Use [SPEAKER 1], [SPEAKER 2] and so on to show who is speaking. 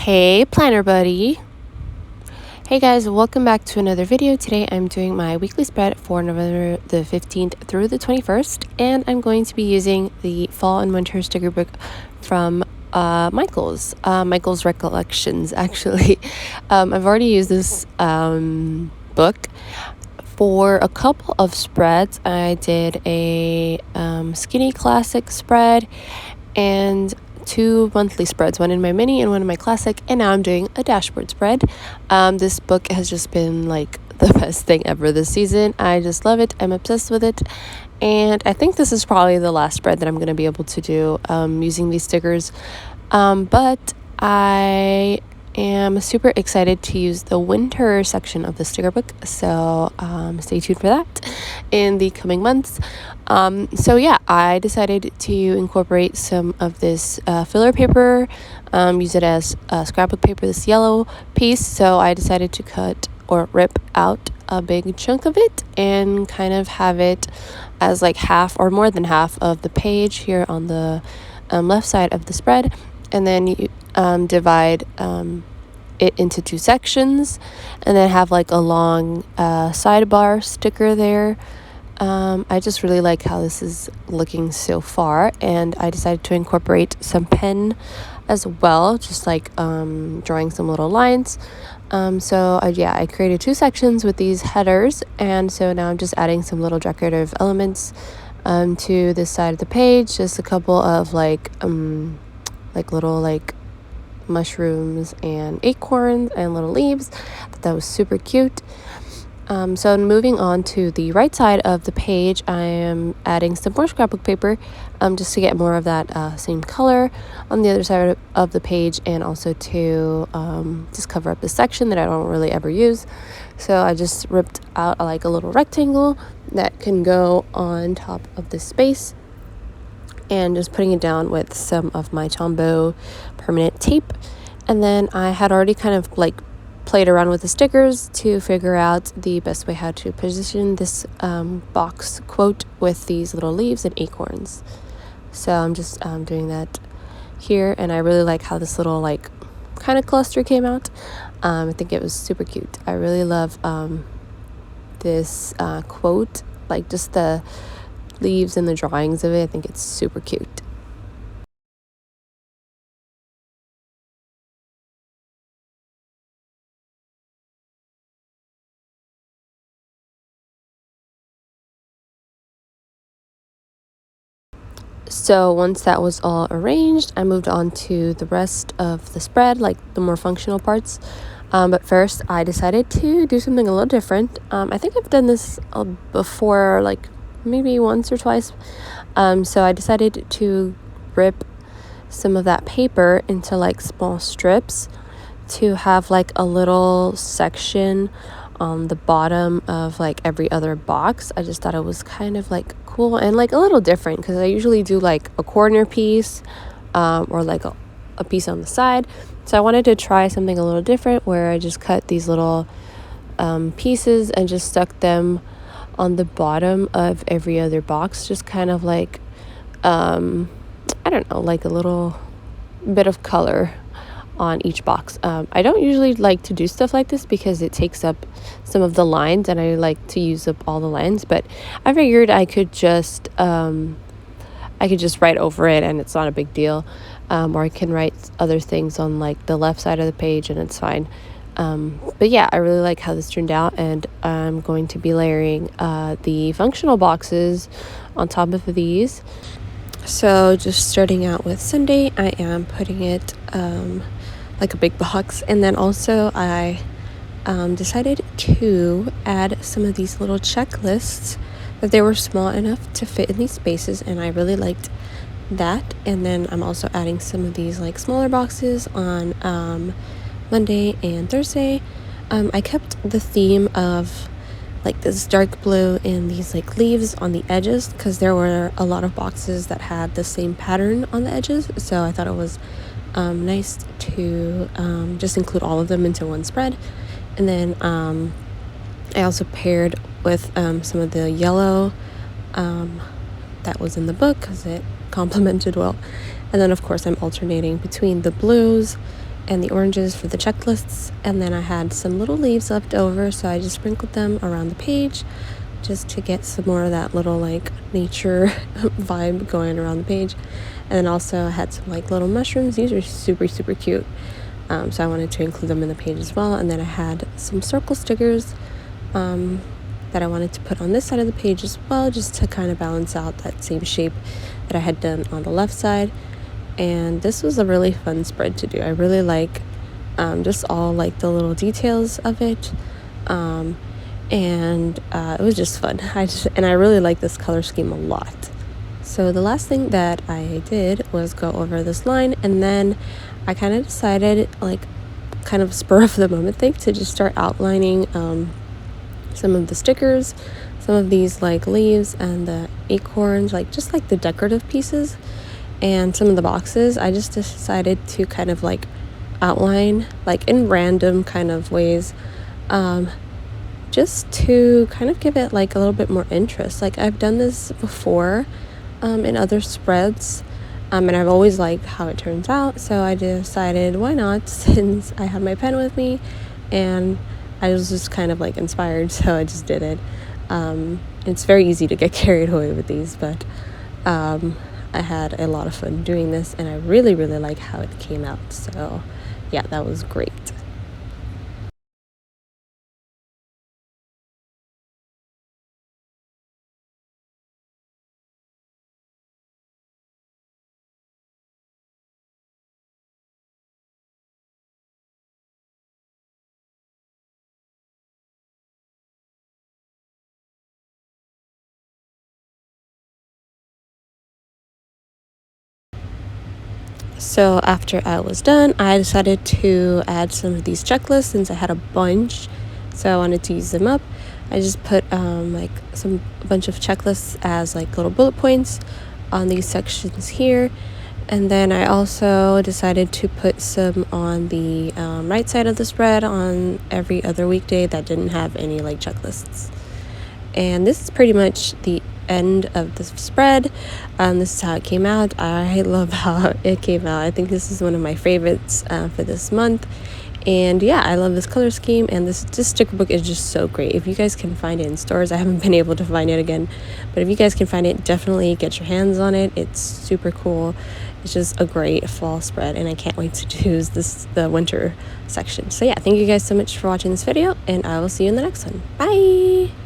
[SPEAKER 1] Hey planner buddy. Hey guys, welcome back to another video. Today I'm doing my weekly spread for November the 15th through the 21st, and I'm going to be using the fall and winter sticker book from Michael's Recollections actually. I've already used this book for a couple of spreads. I did a skinny classic spread and two monthly spreads, one in my mini and one in my classic, and now I'm doing a dashboard spread. This book has just been like the best thing ever this season. I just love it. I'm obsessed with it, and I think this is probably the last spread that I'm going to be able to do using these stickers, but I am super excited to use the winter section of the sticker book, so stay tuned for that in the coming months. So yeah, I decided to incorporate some of this filler paper, use it as scrapbook paper, this yellow piece. So I decided to cut or rip out a big chunk of it and kind of have it as like half or more than half of the page here on the left side of the spread, and then you divide it into two sections, and then have like a long sidebar sticker there. I just really like how this is looking so far, and I decided to incorporate some pen as well, just like drawing some little lines. I created two sections with these headers, and so now I'm just adding some little decorative elements to this side of the page, just a couple of like little like mushrooms and acorns and little leaves. I thought that was super cute. So moving on to the right side of the page, I am adding some more scrapbook paper just to get more of that same color on the other side of the page, and also to just cover up the section that I don't really ever use. So I just ripped out like a little rectangle that can go on top of this space, and just putting it down with some of my Tombow permanent tape. And then I had already kind of like played around with the stickers to figure out the best way how to position this box quote with these little leaves and acorns. So I'm just doing that here, and I really like how this little like kind of cluster came out. I think it was super cute. I really love this quote, like just the leaves and the drawings of it. I think it's super cute. So once that was all arranged, I moved on to the rest of the spread, like the more functional parts. But first, I decided to do something a little different. I think I've done this before, like maybe once or twice. So I decided to rip some of that paper into like small strips to have like a little section on the bottom of like every other box. I just thought it was kind of like cool and like a little different, because I usually do like a corner piece or like a piece on the side. So I wanted to try something a little different, where I just cut these little pieces and just stuck them on the bottom of every other box, just kind of like I don't know, like a little bit of color on each box. I don't usually like to do stuff like this because it takes up some of the lines, and I like to use up all the lines, but I figured I could just write over it, and it's not a big deal. Or I can write other things on like the left side of the page, and it's fine. But yeah, I really like how this turned out, and I'm going to be layering the functional boxes on top of these. So just starting out with Sunday, I am putting it like a big box, and then also I decided to add some of these little checklists that they were small enough to fit in these spaces, and I really liked that. And then I'm also adding some of these like smaller boxes on Monday and Thursday. I kept the theme of like this dark blue and these like leaves on the edges, because there were a lot of boxes that had the same pattern on the edges, so I thought it was nice to just include all of them into one spread. And then I also paired with some of the yellow that was in the book, because it complemented well. And then of course I'm alternating between the blues and the oranges for the checklists, and then I had some little leaves left over, so I just sprinkled them around the page just to get some more of that little like nature vibe going around the page. And then also I had some like little mushrooms. These are super cute, so I wanted to include them in the page as well. And then I had some circle stickers that I wanted to put on this side of the page as well, just to kind of balance out that same shape that I had done on the left side. And this was a really fun spread to do. I really like just all like the little details of it, and it was just fun. I really like this color scheme a lot. So the last thing that I did was go over this line, and then I kind of decided, like kind of spur of the moment thing, to just start outlining some of the stickers, some of these like leaves and the acorns, like just like the decorative pieces, and some of the boxes. I just decided to kind of like outline like in random kind of ways, just to kind of give it like a little bit more interest. Like I've done this before in other spreads, and I've always liked how it turns out, so I decided why not, since I had my pen with me and I was just kind of like inspired, so I just did it. It's very easy to get carried away with these, but I had a lot of fun doing this, and I really like how it came out. So yeah, that was great. So after I was done, I decided to add some of these checklists since I had a bunch, so I wanted to use them up. I just put like a bunch of checklists as like little bullet points on these sections here, and then I also decided to put some on the right side of the spread on every other weekday that didn't have any like checklists. And this is pretty much the end of the spread. This is how it came out. I love how it came out. I think this is one of my favorites for this month. And yeah, I love this color scheme, and this sticker book is just so great. If you guys can find it in stores, I haven't been able to find it again, but if you guys can find it, definitely get your hands on it. It's super cool. It's just a great fall spread, and I can't wait to choose the winter section. So yeah, thank you guys so much for watching this video, and I will see you in the next one. Bye.